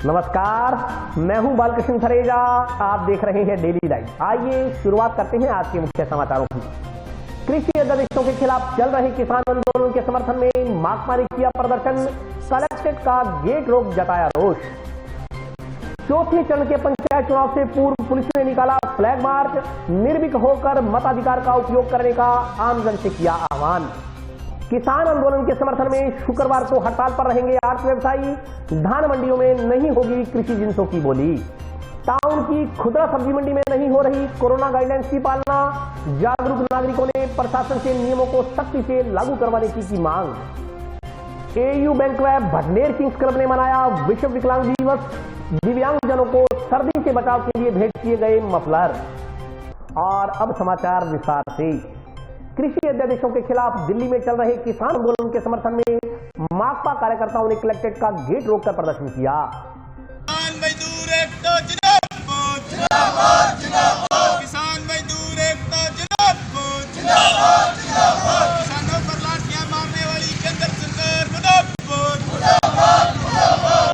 नमस्कार, मैं हूं बालकृष्ण थरेजा। आप देख रहे हैं डेली लाइव। आइए शुरुआत करते हैं आज के मुख्य समाचारों की। कृषि अध्यादेशों के खिलाफ चल रहे किसान आंदोलन के समर्थन में माकपा ने किया प्रदर्शन, कलेक्ट्रेट का गेट रोक जताया रोष। चौथे चरण के पंचायत चुनाव से पूर्व पुलिस ने निकाला फ्लैग मार्च, निर्भीक होकर मताधिकार का उपयोग करने का आमजन से किया आह्वान। किसान आंदोलन के समर्थन में शुक्रवार को हड़ताल पर रहेंगे आर्थ व्यवसायी, धान मंडियों में नहीं होगी कृषि जिंसों की बोली। टाउन की खुदरा सब्जी मंडी में नहीं हो रही कोरोना गाइडलाइंस की पालना, जागरूक नागरिकों ने प्रशासन से नियमों को सख्ती से लागू करवाने की मांग। एयू बैंक व भटनेर किंग्स क्लब ने मनाया विश्व विकलांग दिवस, दिव्यांगजनों को सर्दी से बचाव के लिए भेंट किए गए मफलर। और अब समाचार विस्तार से। कृषि अध्यादेशों के खिलाफ दिल्ली में चल रहे किसान आंदोलन के समर्थन में माकपा कार्यकर्ताओं ने कलेक्ट्रेट का गेट रोककर प्रदर्शन किया। किसान मजदूर एकता जिंदाबाद, जिंदाबाद, जिंदाबाद। किसान मजदूर एकता जिंदाबाद, जिंदाबाद, जिंदाबाद। किसानों पर लाठियां मारने वाली केंद्र सरकार मुर्दाबाद, मुर्दाबाद, मुर्दाबाद।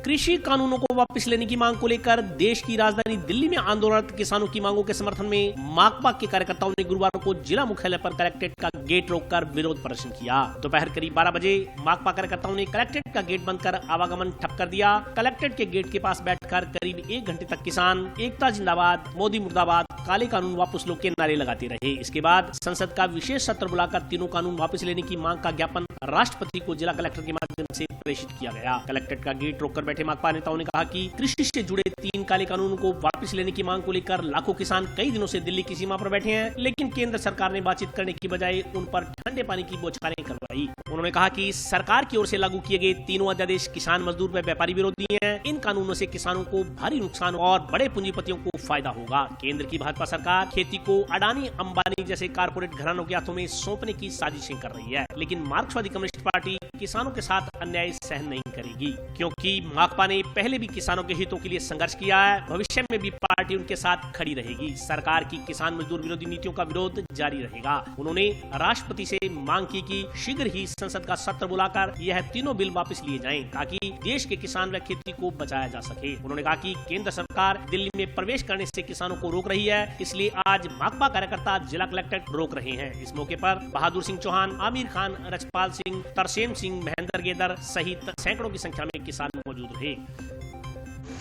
कृषि कानूनों को वापस लेने की मांग को लेकर देश की राजधानी दिल्ली में आंदोलनरत किसानों की मांगों के समर्थन में माकपा के कार्यकर्ताओं ने गुरुवार को जिला मुख्यालय पर कलेक्ट्रेट का गेट रोककर विरोध प्रदर्शन किया। दोपहर करीब 12 बजे माकपा कार्यकर्ताओं ने कलेक्ट्रेट का गेट बंद कर आवागमन ठप कर दिया। कलेक्ट्रेट के गेट के पास बैठकर करीब 1 घंटे तक किसान एकता जिंदाबाद, मोदी मुर्दाबाद, काले कानून वापस लो के नारे लगाते रहे। इसके बाद संसद का विशेष सत्र बुलाकर तीनों कानून वापस लेने की मांग का ज्ञापन राष्ट्रपति को जिला कलेक्टर के माध्यम से प्रेषित किया गया। कलेक्ट्रेट का गेट रोककर बैठे माकपा नेताओं ने कहा कि कृषि से जुड़े 3 काले कानूनों को वापस लेने की मांग को लेकर लाखों किसान कई दिनों से दिल्ली की सीमा पर बैठे हैं, लेकिन केंद्र सरकार ने बातचीत करने की बजाय उन पर ठंडे पानी की बौछारें करवाई। उन्होंने कहा कि सरकार की ओर से लागू किए गए तीनों अध्यादेश किसान, मजदूर व व्यापारी विरोधी हैं। इन कानूनों से किसानों को भारी नुकसान और बड़े पूंजीपतियों को फायदा होगा। केंद्र की भाजपा सरकार खेती को अडानी, अंबानी जैसे कारपोरेट घरानों के हाथों में सौंपने की साजिशें कर रही है, लेकिन मार्क्सवादी कम्युनिस्ट पार्टी किसानों के साथ अन्याय सहन नहीं करेगी, क्योंकि माकपा ने पहले भी किसानों के हितों के लिए संघर्ष किया है। भविष्य में भी पार्टी उनके साथ खड़ी रहेगी। सरकार की किसान मजदूर विरोधी नीतियों का विरोध जारी रहेगा। उन्होंने राष्ट्रपति से मांग की कि शीघ्र ही संसद का सत्र बुलाकर यह तीनों बिल वापस लिए जाएं, ताकि देश के किसान व खेती को बचाया जा सके। उन्होंने कहा कि केंद्र सरकार दिल्ली में प्रवेश करने से किसानों को रोक रही है, इसलिए आज माकपा कार्यकर्ता जिला कलेक्ट्रेट रोक रहे हैं। इस मौके पर बहादुर सिंह चौहान, आमिर खान, रजपाल सिंह, तरसेम सिंह, महेंद्र गेदर सहित सैकड़ों की संख्या में किसान मौजूद रहे।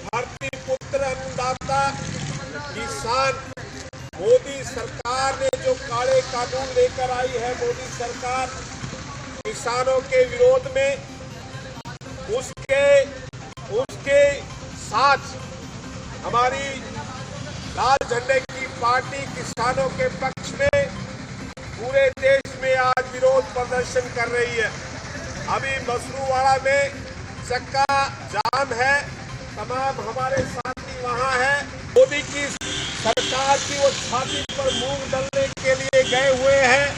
भारतीय पुत्र अन्नदाता किसान, मोदी सरकार ने जो काले कानून लेकर आई है, मोदी सरकार किसानों के विरोध में, उसके साथ हमारी लाल झंडे की पार्टी किसानों के पक्ष में पूरे देश में आज विरोध प्रदर्शन कर रही है। अभी मसरूवाड़ा में चक्का जाम है, तमाम हमारे साथी वहां हैं। मोदी की सरकार की वो छाती पर मूंग डालने के लिए गए हुए हैं,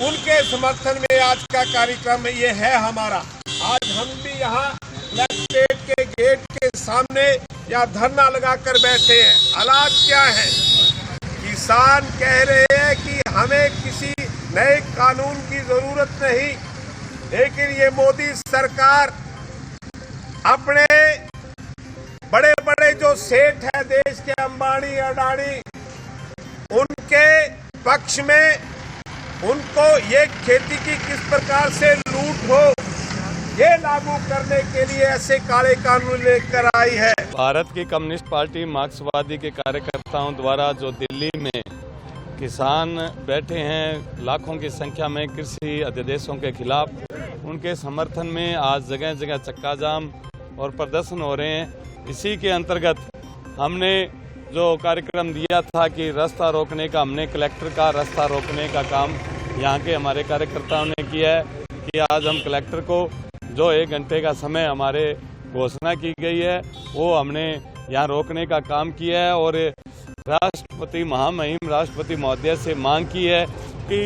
उनके समर्थन में आज का कार्यक्रम ये है हमारा। आज हम भी यहाँ कलेक्ट्रेट के गेट के सामने या धरना लगाकर बैठे हैं। हालात क्या है? किसान कह रहे हैं कि हमें किसी नए कानून की जरूरत नहीं, लेकिन ये मोदी सरकार अपने बड़े बड़े जो सेठ है देश के, अंबानी, अडानी, उनके पक्ष में उनको ये खेती की किस प्रकार से लूट हो, ये लागू करने के लिए ऐसे काले कानून लेकर आई है। भारत की कम्युनिस्ट पार्टी मार्क्सवादी के कार्यकर्ताओं द्वारा जो दिल्ली में किसान बैठे हैं लाखों की संख्या में कृषि अध्यादेशों के खिलाफ, उनके समर्थन में आज जगह जगह चक्का जाम और प्रदर्शन हो रहे हैं। इसी के अंतर्गत हमने जो कार्यक्रम दिया था कि रास्ता रोकने का, हमने कलेक्टर का रास्ता रोकने का काम यहाँ के हमारे कार्यकर्ताओं ने किया है कि आज हम कलेक्टर को जो 1 घंटे का समय हमारे घोषणा की गई है वो हमने यहाँ रोकने का काम किया है और राष्ट्रपति महामहिम राष्ट्रपति महोदय से मांग की है कि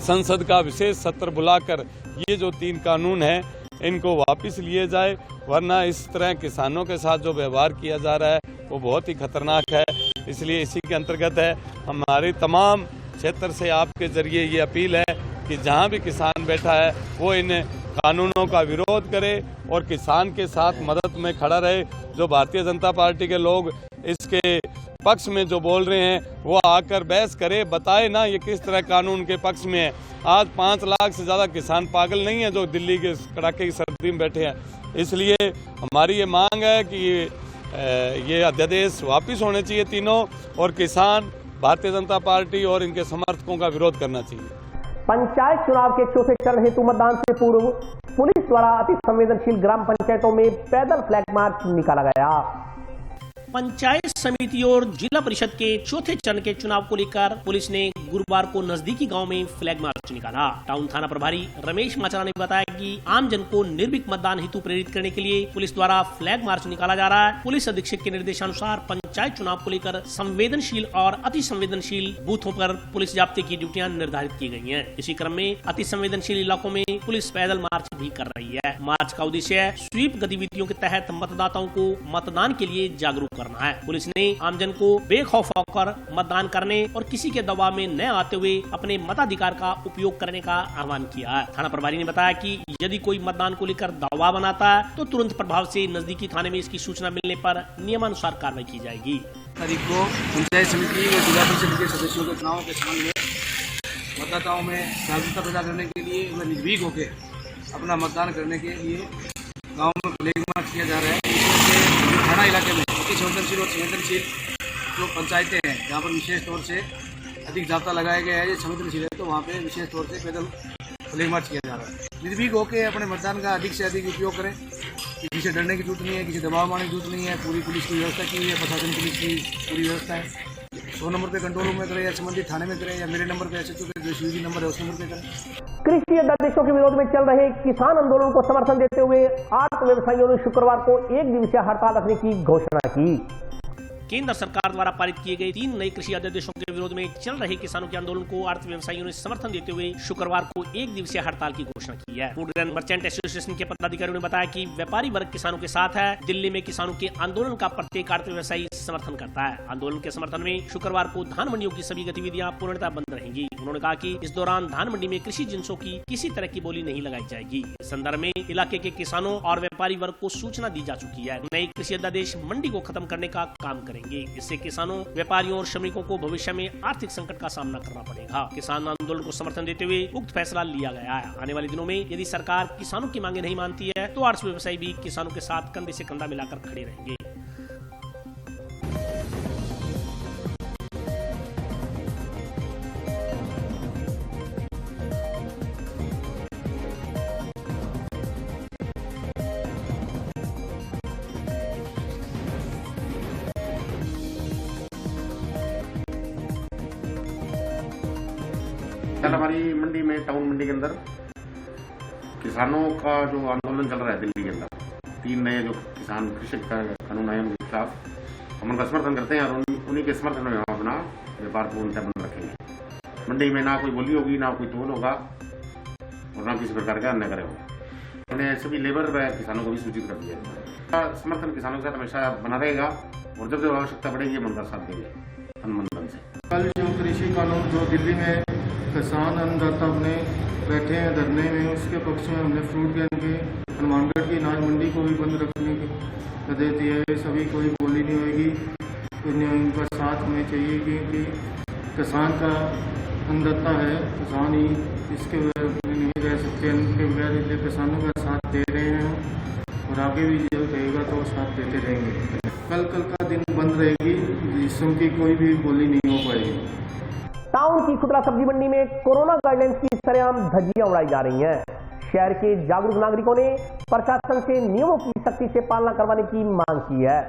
संसद का विशेष सत्र बुलाकर ये जो 3 कानून हैं इनको वापस लिए जाए, वरना इस तरह किसानों के साथ जो व्यवहार किया जा रहा है वो बहुत ही खतरनाक है। इसलिए इसी के अंतर्गत है हमारी तमाम क्षेत्र से आपके जरिए ये अपील है कि जहाँ भी किसान बैठा है वो इन कानूनों का विरोध करे और किसान के साथ मदद में खड़ा रहे। जो भारतीय जनता पार्टी के लोग इसके पक्ष में जो बोल रहे हैं वो आकर बहस करे, बताए ना ये किस तरह कानून के पक्ष में है। आज 5 लाख से ज़्यादा किसान पागल नहीं है जो दिल्ली के कड़ाके की सर्दी में बैठे हैं। इसलिए हमारी ये मांग है कि ये अध्यादेश वापस होने चाहिए तीनों, और किसान भारतीय जनता पार्टी और इनके समर्थकों का विरोध करना चाहिए। पंचायत चुनाव के चौथे चरण हेतु मतदान से पूर्व पुलिस द्वारा अति संवेदनशील ग्राम पंचायतों में पैदल फ्लैग मार्च निकाला गया। पंचायत समिति और जिला परिषद के चौथे चरण के चुनाव को लेकर पुलिस ने गुरुवार को नजदीकी गांव में फ्लैग मार्च निकाला। टाउन थाना प्रभारी रमेश माचरा ने बताया कि आमजन को निर्भीक मतदान हेतु प्रेरित करने के लिए पुलिस द्वारा फ्लैग मार्च निकाला जा रहा है। पुलिस अधीक्षक के निर्देशानुसार पंचायत चुनाव को लेकर संवेदनशील और अति संवेदनशील बूथों पर पुलिस जाब्ते की ड्यूटियां निर्धारित की गई हैं। इसी क्रम में अति संवेदनशील इलाकों में पुलिस पैदल मार्च भी कर रही है। मार्च का उद्देश्य है स्वीप गतिविधियों के तहत मतदाताओं को मतदान के लिए जागरूक करना है। पुलिस ने आमजन को बेखौफ होकर मतदान करने और किसी के दबाव में न आते हुए अपने मताधिकार का उपयोग करने का आह्वान किया है। थाना प्रभारी ने बताया कि यदि कोई मतदान को लेकर दबाव बनाता है तो तुरंत प्रभाव से नजदीकी थाने में इसकी सूचना मिलने पर नियमानुसार कार्रवाई की जाएगी। तारीख को पंचायत समिति व जिला परिषद के सदस्यों के चुनाव के संबंध में मतदाताओं में जागरूकता पैदा करने के लिए व निर्भीक होकर अपना मतदान करने के लिए गाँव में फ्लैग मार्च किया जा रहा है। थाना इलाके में अति संवेदनशील और संवेदनशील जो पंचायतें हैं जहाँ पर विशेष तौर से अधिक जाब्ता लगाया गया है, ये संवेदनशील है, तो वहाँ पे विशेष तौर से पैदल फ्लैग मार्च किया जा रहा है। निर्भीक होकर अपने मतदान का अधिक से अधिक उपयोग करें। किसी से डरने की जरूरत नहीं है, किसी दबाव मारने की जरूरत नहीं है। पूरी पुलिस की व्यवस्था की है, प्रशासन पुलिस की पूरी व्यवस्था है। 100 नंबर पे कंट्रोल रूम में करें या संबंधित थाने में करें या मेरे नंबर पे SHO के जो CG नंबर है उस नंबर पे करें। कृषि अध्यादेशों के विरोध में चल रहे किसान आंदोलन को समर्थन देते हुए आठ व्यवसायियों ने शुक्रवार को 1 दिवसीय हड़ताल रखने की घोषणा की। केंद्र सरकार द्वारा पारित किए गए 3 नए कृषि अध्यादेशों के विरोध में चल रहे किसानों के आंदोलन को अर्थ व्यवसायियों ने समर्थन देते हुए शुक्रवार को 1 दिवसीय हड़ताल की घोषणा की है। फूड एंड मर्चेंट एसोसिएशन के पदाधिकारियों ने बताया कि व्यापारी वर्ग किसानों के साथ है। दिल्ली में किसानों के आंदोलन का प्रत्येक अर्थ व्यवसायी समर्थन करता है। आंदोलन के समर्थन में शुक्रवार को धान मंडियों की सभी गतिविधियां पूर्णतः बंद रहेंगी। उन्होंने कहा कि इस दौरान धान मंडी में कृषि जिंसों की किसी तरह की बोली नहीं लगाई जाएगी। इस संदर्भ में इलाके के किसानों और व्यापारी वर्ग को सूचना दी जा चुकी है। नए कृषि अध्यादेश मंडी को खत्म करने का काम करेंगे। इससे किसानों, व्यापारियों और श्रमिकों को भविष्य में आर्थिक संकट का सामना करना पड़ेगा। किसान आंदोलन को समर्थन देते हुए उक्त फैसला लिया गया है। आने वाले दिनों में यदि सरकार किसानों की मांगे नहीं मानती है तो अर्थ व्यवसायी भी किसानों के साथ कंधे से कंधा मिलाकर खड़े रहेंगे। कल हमारी मंडी में, टाउन मंडी के अंदर किसानों का जो आंदोलन चल रहा है दिल्ली के अंदर, 3 नए जो किसान कृषि कानून आए उनके खिलाफ हम उनका समर्थन करते हैं और उन्हीं के समर्थन में हम अपना व्यापार पूर्णतः बंद रखेंगे। मंडी में ना कोई बोली होगी, ना कोई तोल होगा और ना किसी प्रकार का अन्य करे होगा। हमने सभी लेबर व किसानों को भी सूचित कर दिया है। समर्थन किसानों के साथ हमेशा बना रहेगा और जब आवश्यकता पड़ेगी हम उनका साथ देंगे अनुबंधन से। कल जो कृषि कानून जो दिल्ली में किसान अन्नदाता अपने बैठे हैं धरने में, उसके पक्ष में हमने फ्रूट कैन के हनुमानगढ़ की अनाज मंडी को भी बंद रखने की आदेश दिया है। सभी कोई बोली नहीं होगी, उनका साथ हमें चाहिए क्योंकि किसान का अन्नदाता है, किसान ही इसके बगैर नहीं रह सकते। उनके बगैर इसलिए किसानों का साथ दे रहे हैं और आगे भी जो रहेगा तो साथ देते रहेंगे। कल का दिन बंद रहेगी, जिसकी कोई भी बोली नहीं हो पाएगी। टाउन की खुदरा सब्जी मंडी में कोरोना गाइडलाइंस की सरेआम धज्जियां उड़ाई जा रही हैं। शहर के जागरूक नागरिकों ने प्रशासन से नियमों की सख्ती से पालना करवाने की मांग की है।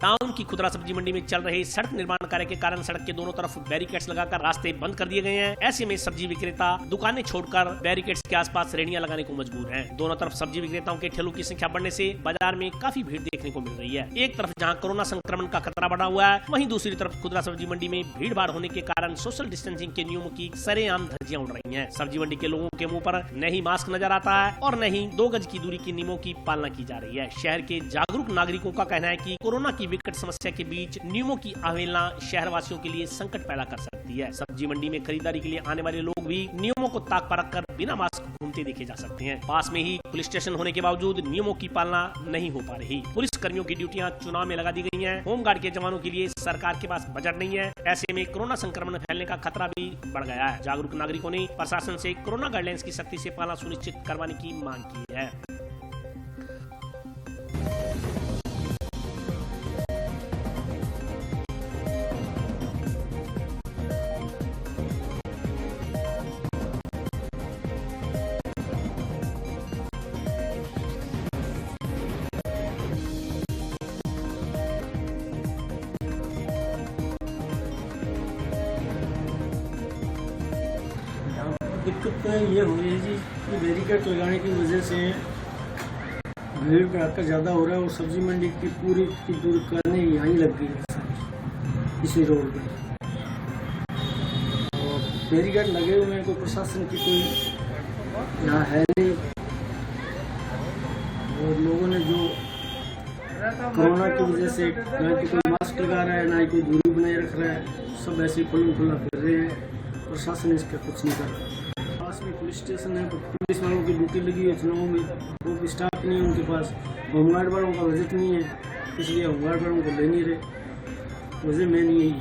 टाउन की खुदरा सब्जी मंडी में चल रहे सड़क निर्माण कार्य के कारण सड़क के दोनों तरफ बैरिकेड्स लगाकर रास्ते बंद कर दिए गए हैं। ऐसे में सब्जी विक्रेता दुकानें छोड़कर बैरिकेड्स के आसपास श्रेणियां लगाने को मजबूर हैं। दोनों तरफ सब्जी विक्रेताओं के ठेलों की संख्या बढ़ने से बाजार में काफी भीड़ देखने को मिल रही है। एक तरफ जहां कोरोना संक्रमण का खतरा बढ़ा हुआ है, वहीं दूसरी तरफ खुदरा सब्जी मंडी में भीड़ भाड़ होने के कारण सोशल डिस्टेंसिंग के नियमों की सरेआम धज्जियां उड़ रही है। सब्जी मंडी के लोगों के मुंह पर न ही मास्क नजर आता है और न ही 2 गज की दूरी के नियमों की पालना की जा रही है। शहर के जागरूक नागरिकों का कहना है कि कोरोना की विकट समस्या के बीच नियमों की अवहेलना शहरवासियों के लिए संकट पैदा कर सकती है। सब्जी मंडी में खरीदारी के लिए आने वाले लोग भी नियमों को ताक पर रखकर बिना मास्क घूमते देखे जा सकते हैं। पास में ही पुलिस स्टेशन होने के बावजूद नियमों की पालना नहीं हो पा रही। पुलिस कर्मियों की ड्यूटियां चुनाव में लगा दी गई हैं। होमगार्ड के जवानों के लिए सरकार के पास बजट नहीं है। ऐसे में कोरोना संक्रमण फैलने का खतरा भी बढ़ गया है। जागरूक नागरिकों ने प्रशासन से कोरोना गाइडलाइंस की सख्ती से पालना सुनिश्चित करवाने की मांग की है। दिक्कत तो ये हो रही है जी कि बैरिकेड लगाने की वजह से भीड़ भड़का ज़्यादा हो रहा है और सब्जी मंडी की पूरी की दूर करने यहाँ लग गई है इसी रोड पे। और बैरिकेड लगे हुए हैं, कोई प्रशासन की कोई यहाँ है नहीं। और लोगों ने जो कोरोना की वजह से ना कि कोई मास्क लगा रहा है, ना ही कोई दूरी बनाए रख रहा है, सब ऐसे ही खुला खुला फिर रहे हैं। प्रशासन इसका कुछ नहीं कर रहा। पास में पुलिस स्टेशन है, पुलिस वालों की ड्यूटी लगी है चुनाव में, वो भी स्टाफ नहीं है उनके पास। होमगार्ड वालों का बजट नहीं है, इसलिए होमगार्ड वालों को ले नहीं रहे। वजह मेन यही है।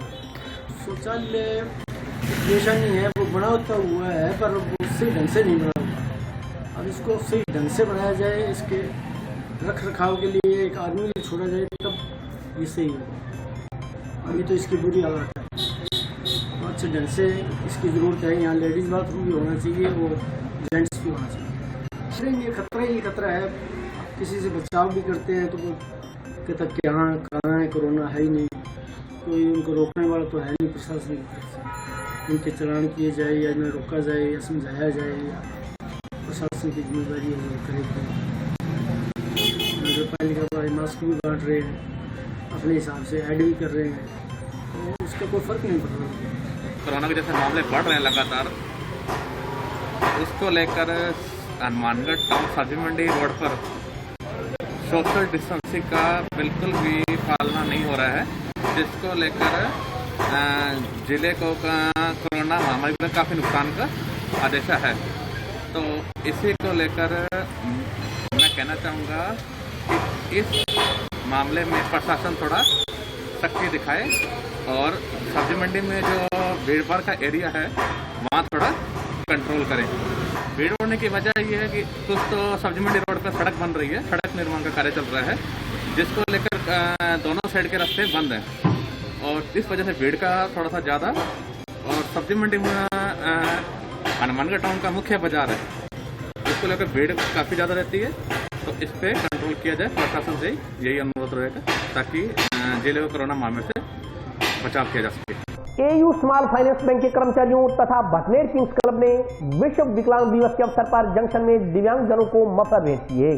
शौचालय जैसा नहीं है, वो बना होता हुआ है पर वो सही ढंग से नहीं बना हुआ। अब इसको सही ढंग से बनाया जाए, इसके रख रखाव के लिए एक आदमी छोड़ा जाए तब ये सही है। अभी तो इसकी बुरी हालत है। अच्छे ढंग से इसकी ज़रूरत है। यहाँ लेडीज़ बाथरूम भी होना चाहिए और जेंट्स भी होना चाहिए। ये खतरा ही खतरा है। किसी से बचाव भी करते हैं तो वो कहता कहाँ है, कोरोना है ही नहीं, कोई उनको रोकने वाला तो है नहीं प्रशासन की तरफ से। उनके चलान किए जाए या इन्हें रोका जाए या समझाया जाए, या प्रशासन की जिम्मेदारी है वो करेगी। नगर पालिका वाले मास्क भी बांट रहे हैं, अपने हिसाब से ऐड भी कर रहे हैं, तो उसका कोई फ़र्क नहीं पड़ रहा। कोरोना के जैसे मामले बढ़ रहे हैं लगातार, उसको लेकर हनुमानगढ़ टाउन सब्जी मंडी रोड पर सोशल डिस्टेंसिंग का बिल्कुल भी पालना नहीं हो रहा है, जिसको लेकर जिले को कोरोना महामारी में काफ़ी नुकसान का आदेशा है। तो इसी को लेकर मैं कहना चाहूँगा कि इस मामले में प्रशासन थोड़ा सख्ती दिखाए और सब्जी मंडी में जो भीड़ भाड़ का एरिया है वहाँ थोड़ा कंट्रोल करें। भीड़ होने की वजह ये है कि कुछ तो सब्जी मंडी रोड पर सड़क बन रही है, सड़क निर्माण का कार्य चल रहा है, जिसको लेकर दोनों साइड के रास्ते बंद हैं और इस वजह से भीड़ का थोड़ा सा ज़्यादा। और सब्जी मंडी में हनुमानगढ़ टाउन का मुख्य बाजार है, इसको लेकर भीड़ काफ़ी ज़्यादा रहती है, तो इस पर कंट्रोल किया जाए। प्रशासन से यही अनुरोध रहेगा ताकि जिले को कोरोना महामारी से बचाव किया जा सके। एयू स्मॉल फाइनेंस बैंक के कर्मचारियों तथा भटनेर किंग्स क्लब ने विश्व विकलांग दिवस के अवसर पर जंक्शन में दिव्यांगजनों को मफलर भेंट किए।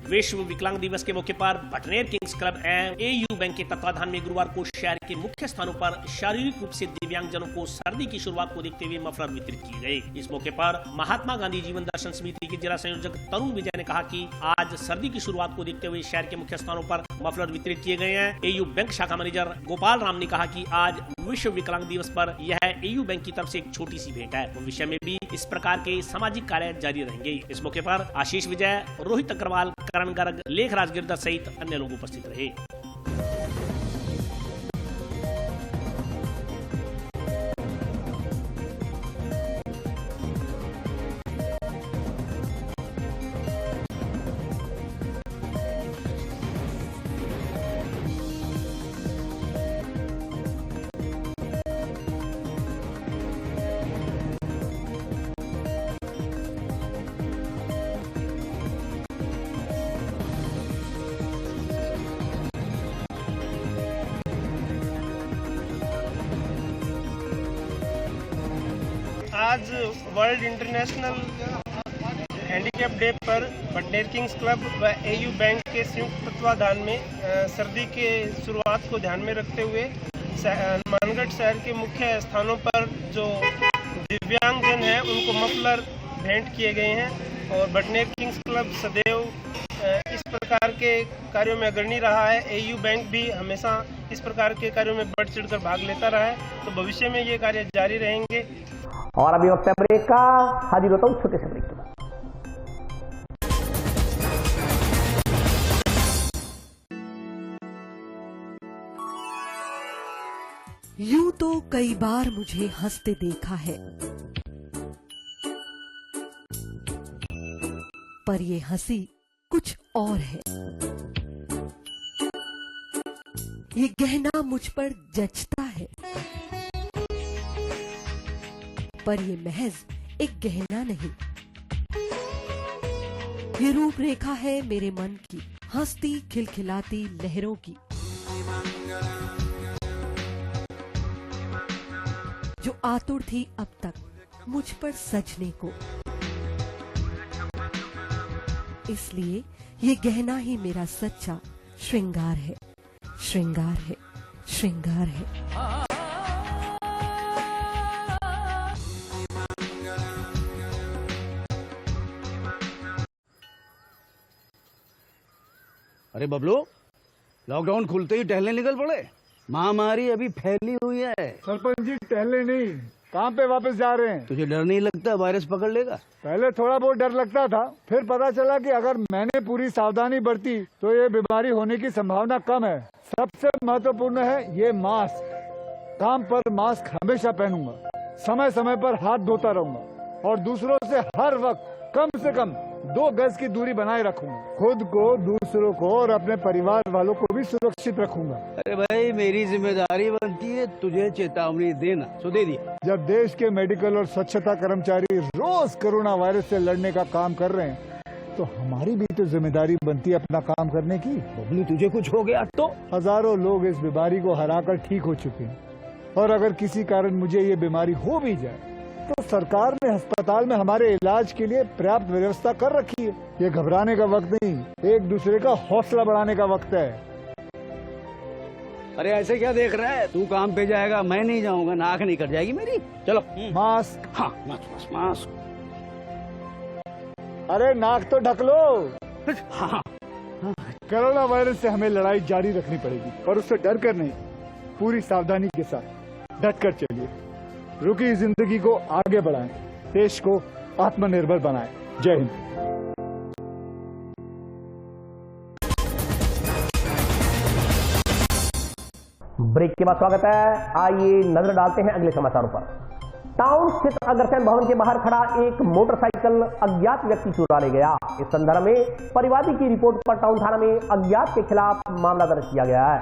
विश्व विकलांग दिवस के मौके पर भटनेर किंग्स क्लब एवं एयू बैंक के तत्वाधान में गुरुवार को शहर के मुख्य स्थानों पर शारीरिक रूप से दिव्यांगजनों को सर्दी की शुरुआत को देखते हुए मफलर वितरित किए गए। इस मौके पर महात्मा गांधी जीवन दर्शन समिति के जिला संयोजक तरुण विजय ने कहा कि आज सर्दी की शुरुआत को देखते हुए शहर के मुख्य स्थानों पर मफलर वितरित किए गए हैं। एयू बैंक शाखा मैनेजर गोपाल राम ने कहा कि आज विश्व विकलांग दिवस पर यह एयू बैंक की तरफ से एक छोटी सी भेंट है। भविष्य में भी इस प्रकार के सामाजिक कार्य जारी रहेंगे। इस मौके पर आशीष विजय, रोहित अग्रवाल, करण गर्ग, लेखराज गिरधर सहित अन्य लोग उपस्थित रहे। आज वर्ल्ड इंटरनेशनल हैंडीकैप डे पर भटनेर किंग्स क्लब व एयू बैंक के संयुक्त तत्वाधान में सर्दी के शुरुआत को ध्यान में रखते हुए हनुमानगढ़ शहर के मुख्य स्थानों पर जो दिव्यांगजन हैं उनको मफलर भेंट किए गए हैं। और भटनेर किंग्स क्लब सदैव इस प्रकार के कार्यों में अग्रणी रहा है। एयू बैंक भी हमेशा इस प्रकार के कार्यों में बढ़ चढ़कर भाग लेता रहा है, तो भविष्य में ये कार्य जारी रहेंगे। और अभी वक्त है ब्रेक का, हाजिर होता हूं छोटे से ब्रेक के बाद। यूं तो कई बार मुझे हंसते देखा है, पर ये हंसी कुछ और है। ये गहना मुझ पर जचता है, पर ये महज एक गहना नहीं, ये रूपरेखा है मेरे मन की, हंसती खिलखिलाती लहरों की, जो आतुर थी अब तक मुझ पर सजने को। इसलिए ये गहना ही मेरा सच्चा श्रृंगार है, श्रृंगार है, श्रृंगार है। अरे बबलू, लॉकडाउन खुलते ही टहलने निकल पड़े। महामारी अभी फैली हुई है। सरपंच जी टहलने नहीं, काम पे वापस जा रहे हैं। तुझे डर नहीं लगता वायरस पकड़ लेगा? पहले थोड़ा बहुत डर लगता था, फिर पता चला कि अगर मैंने पूरी सावधानी बरती तो ये बीमारी होने की संभावना कम है। सबसे महत्वपूर्ण है ये मास्क। काम पर मास्क हमेशा पहनूंगा, समय समय पर हाथ धोता रहूंगा और दूसरों से हर वक्त कम से कम 2 गज की दूरी बनाए रखूंगा। खुद को, दूसरों को और अपने परिवार वालों को भी सुरक्षित रखूंगा। अरे भाई, मेरी जिम्मेदारी बनती है तुझे चेतावनी देना, तो दे दिया। जब देश के मेडिकल और स्वच्छता कर्मचारी रोज कोरोना वायरस से लड़ने का काम कर रहे हैं, तो हमारी भी तो जिम्मेदारी बनती है अपना काम करने की। बबलू, तुझे कुछ हो गया तो? हजारों लोग इस बीमारी को हराकर ठीक हो चुके हैं, और अगर किसी कारण मुझे ये बीमारी हो भी जाए तो सरकार ने अस्पताल में हमारे इलाज के लिए पर्याप्त व्यवस्था कर रखी है। ये घबराने का वक्त नहीं, एक दूसरे का हौसला बढ़ाने का वक्त है। अरे ऐसे क्या देख रहा है? तू काम पे जाएगा, मैं नहीं जाऊंगा, नाक नहीं कट जाएगी मेरी। चलो मास्क। हाँ, मास्क। अरे नाक तो ढक लो। हाँ। कोरोना वायरस से हमें लड़ाई जारी रखनी पड़ेगी, पर उससे डर कर नहीं, पूरी सावधानी के साथ डट कर चलिए। रुकी जिंदगी को आगे बढ़ाएं, देश को आत्मनिर्भर बनाएं। जय हिंद। ब्रेक के बाद स्वागत है। आइए नजर डालते हैं अगले समाचारों पर। टाउन स्थित अग्रसेन भवन के बाहर खड़ा एक मोटरसाइकिल अज्ञात व्यक्ति चुरा ले गया। इस संदर्भ में परिवादी की रिपोर्ट पर टाउन थाना में अज्ञात के खिलाफ मामला दर्ज किया गया है।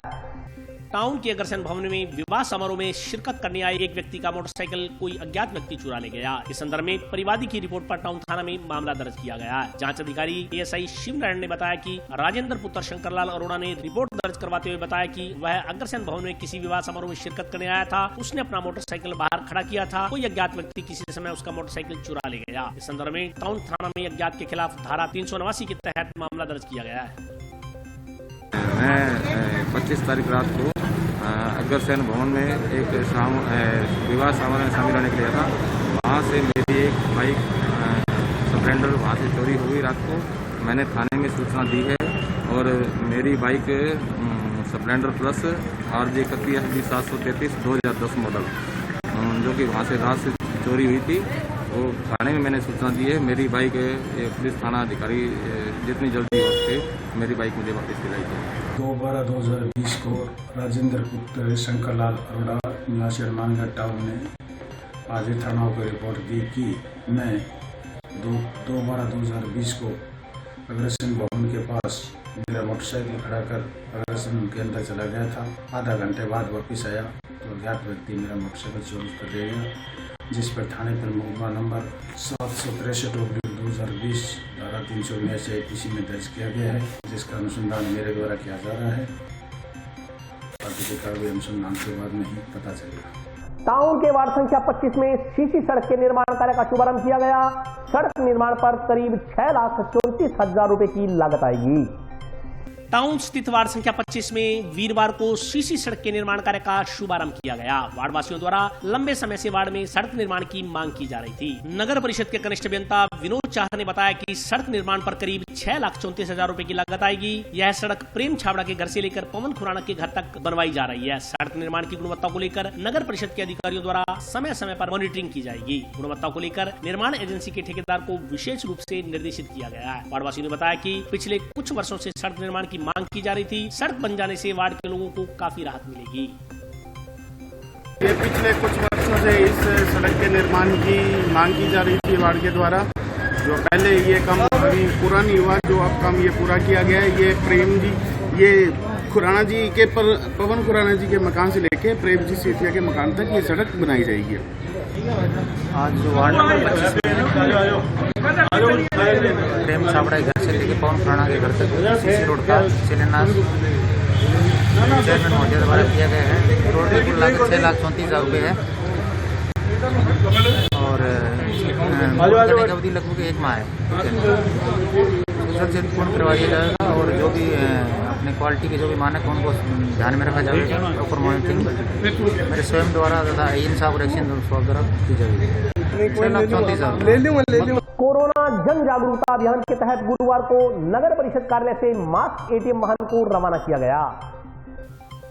टाउन के अग्रसेन भवन में विवाह समारोह में शिरकत करने आए एक व्यक्ति का मोटरसाइकिल कोई अज्ञात व्यक्ति चुरा ले गया। इस संदर्भ में परिवादी की रिपोर्ट पर टाउन थाना में मामला दर्ज किया गया है। जांच अधिकारी एएसआई शिवनारायण ने बताया कि राजेंद्र पुत्र शंकरलाल अरोड़ा ने रिपोर्ट दर्ज करवाते हुए बताया कि वह अग्रसेन भवन में किसी विवाह समारोह में शिरकत करने आया था। उसने अपना मोटरसाइकिल बाहर खड़ा किया था, कोई अज्ञात व्यक्ति किसी समय उसका मोटरसाइकिल चुरा ले गया। इस संदर्भ में टाउन थाना में अज्ञात के खिलाफ धारा 389 के तहत मामला दर्ज किया गया है। मैं 25 तारीख रात को अग्रसेन भवन में एक विवाह समारोह में शामिल होने के लिए था। वहाँ से मेरी एक बाइक स्प्लेंडर वहाँ से चोरी हुई रात को। मैंने थाने में सूचना दी है और मेरी bike Splendor plus RJ 733 2010 model, जो कि वहाँ से रात से चोरी हुई थी, वो थाने में मैंने सूचना दी है। मेरी बाइक पुलिस थाना अधिकारी जितनी जल्दी हो सके मेरी बाइक मुझे वापस दिलाई थी। 2/12/2020 को राजेंद्र पुत्र शंकरलाल अरोड़ा निवासी हनुमानगढ़ टाउन ने आज थानाओं को रिपोर्ट दी कि मैं 2/12/2020 को अग्रसेन भवन के पास मेरा मोटरसाइकिल खड़ा कर अग्रसेन के अंदर चला गया था। आधा घंटे बाद वापस आया तो अज्ञात व्यक्ति मेरा मोटरसाइकिल चोरी कर ले गया, जिस पर थाने पर मुकदमा नंबर 763/2020 धारा 379 IPC में दर्ज किया गया है, जिसका अनुसंधान मेरे द्वारा किया जा रहा है। बाकी की कार्रवाई अनुसंधान के बाद में ही पता चलेगा। टाउन के वार्ड संख्या 25 में सीसी सड़क के निर्माण कार्य का शुभारंभ किया गया। सड़क निर्माण पर करीब 6,34,000 रुपए की लागत आएगी। टाउन स्थित वार्ड संख्या 25 में वीरवार को सीसी सड़क के निर्माण कार्य का शुभारंभ किया गया। वार्ड वासियों द्वारा लंबे समय से वार्ड में सड़क निर्माण की मांग की जा रही थी। नगर परिषद के कनिष्ठ अभियंता विनोद चाह ने बताया कि सड़क निर्माण पर करीब 6,34,000 रुपए की लागत आएगी। यह सड़क प्रेम छाबड़ा के घर से लेकर पवन खुराना के घर तक बनवाई जा रही है। सड़क निर्माण की गुणवत्ता को लेकर नगर परिषद के अधिकारियों द्वारा समय समय पर मॉनिटरिंग की जाएगी। गुणवत्ता को लेकर निर्माण एजेंसी के ठेकेदार को विशेष रूप से निर्देशित किया गया है। वार्डवासियों ने बताया कि पिछले कुछ वर्षों से सड़क निर्माण की मांग की जा रही थी। सड़क बन जाने से वार्ड के लोगों को काफी राहत मिलेगी। ये पिछले कुछ वर्षों से इस सड़क के निर्माण की मांग की जा रही थी वार्ड के द्वारा। जो पहले ये काम अभी पूरा नहीं हुआ, जो अब काम ये पूरा किया गया है। ये प्रेम जी, ये खुराना जी के पवन खुराना जी के मकान से लेके प्रेम जी सेठिया के मकान तक ये सड़क बनाई जाएगी। आज जो वार्ड नंबर 25 प्रेम छाबड़ा के घर से लेके पवन खुराना के घर तक सीसी रोड का शिलान्यास चेयरमैन महोदय द्वारा किया गया है। रोड की कुल लागत 6,34,000 रुपये है और करने की अवधि लगभग 1 माह है। जल्द पूर्ण करवा दिया जाएगा और जो भी अपने क्वालिटी के जो भी मानक हैं उनको ध्यान में रखा जाएगा। प्रॉपर मॉनिटरिंग मेरे स्वयं द्वारा तथा इन साहब और एक्शन स्वाब द्वारा की जाएगी। 6,34,000। कोरोना जन जागरूकता अभियान के तहत गुरुवार को नगर परिषद कार्यालय से मास्क एटीएम वाहन को रवाना किया गया।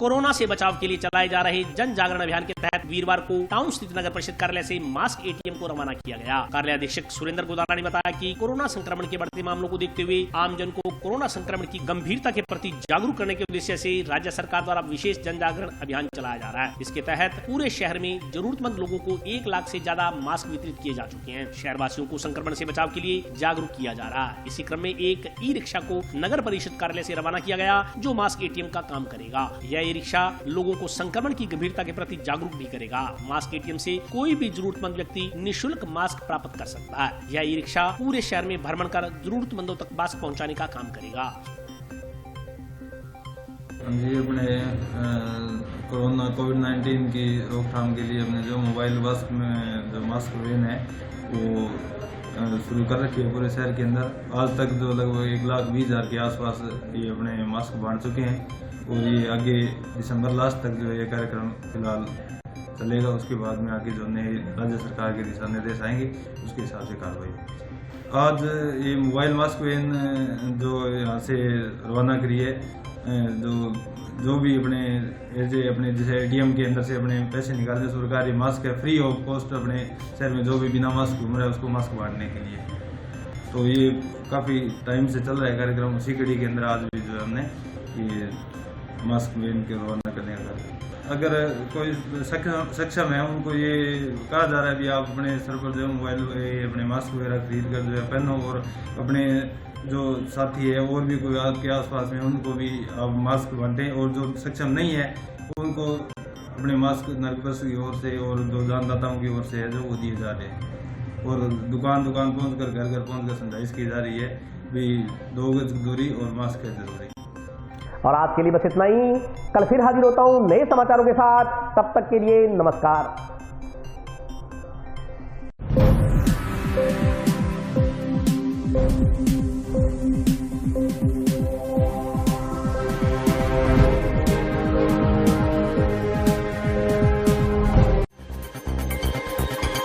कोरोना से बचाव के लिए चलाए जा रहे जन जागरण अभियान के तहत वीरवार को टाउन स्थित नगर परिषद कार्यालय से मास्क एटीएम को रवाना किया गया। कार्यालय अधीक्षक सुरेंद्र गोदारा ने बताया कि कोरोना संक्रमण के बढ़ते मामलों को देखते हुए आमजन को कोरोना संक्रमण की गंभीरता के प्रति जागरूक करने के उद्देश्य से राज्य सरकार द्वारा विशेष जन जागरण अभियान चलाया जा रहा है। इसके तहत पूरे शहर में जरूरतमंद लोगों को 1 लाख से ज्यादा मास्क वितरित किए जा चुके हैं। शहरवासियों को संक्रमण से बचाव के लिए जागरूक किया जा रहा है। इसी क्रम में एक ई रिक्शा को नगर परिषद कार्यालय से रवाना किया गया जो मास्क एटीएम का काम करेगा। यह ई रिक्शा लोगों को संक्रमण की गंभीरता के प्रति जागरूक भी करेगा। मास्क एटीएम से कोई भी जरूरतमंद व्यक्ति निःशुल्क मास्क प्राप्त कर सकता है। यह ई रिक्शा पूरे शहर में भ्रमण कर जरूरतमंदों तक मास्क पहुंचाने का काम करेगा। जी अपने कोरोना कोविड-19 की रोकथाम के लिए अपने जो मोबाइल मास्क में जो मास्क वैन है वो शुरू कर रखी है पूरे शहर के अंदर। आज तक जो लगभग 1,20,000 के आसपास ये अपने मास्क बांट चुके हैं और ये आगे दिसंबर लास्ट तक जो ये कार्यक्रम फिलहाल चलेगा। उसके बाद में आगे जो नए राज्य सरकार के दिशा निर्देश आएंगे उसके हिसाब से कार्रवाई। आज ये मोबाइल मास्क वैन जो यहाँ से रवाना करी है, जो भी अपने जैसे एटीएम के अंदर से अपने पैसे निकालने सरकारी मास्क है फ्री ऑफ कॉस्ट अपने शहर में जो भी बिना मास्क घूम रहा है उसको मास्क बांटने के लिए। तो ये काफ़ी टाइम से चल रहा है कार्यक्रम। उसी कड़ी के अंदर आज भी जो है हमने ये मास्क वैन के रवाना करने का। अगर कोई सक्षम है उनको ये कहा जा रहा है कि आप अपने सर पर जो मोबाइल अपने मास्क वगैरह खरीद कर जो है पहनो और अपने जो साथी है और भी कोई आपके आसपास में उनको भी आप मास्क बांटें। और जो सक्षम नहीं है उनको अपने मास्क नगर परिषद की ओर से और जो दानदाताओं की ओर से है जो वो दिए जा रहे हैं और दुकान पहुँच कर घर पहुँच कर समझाइश की जा रही है भी 2 गज दूरी और मास्क है जरूरी। और आज के लिए बस इतना ही। कल फिर हाजिर होता हूं नए समाचारों के साथ। तब तक के लिए नमस्कार।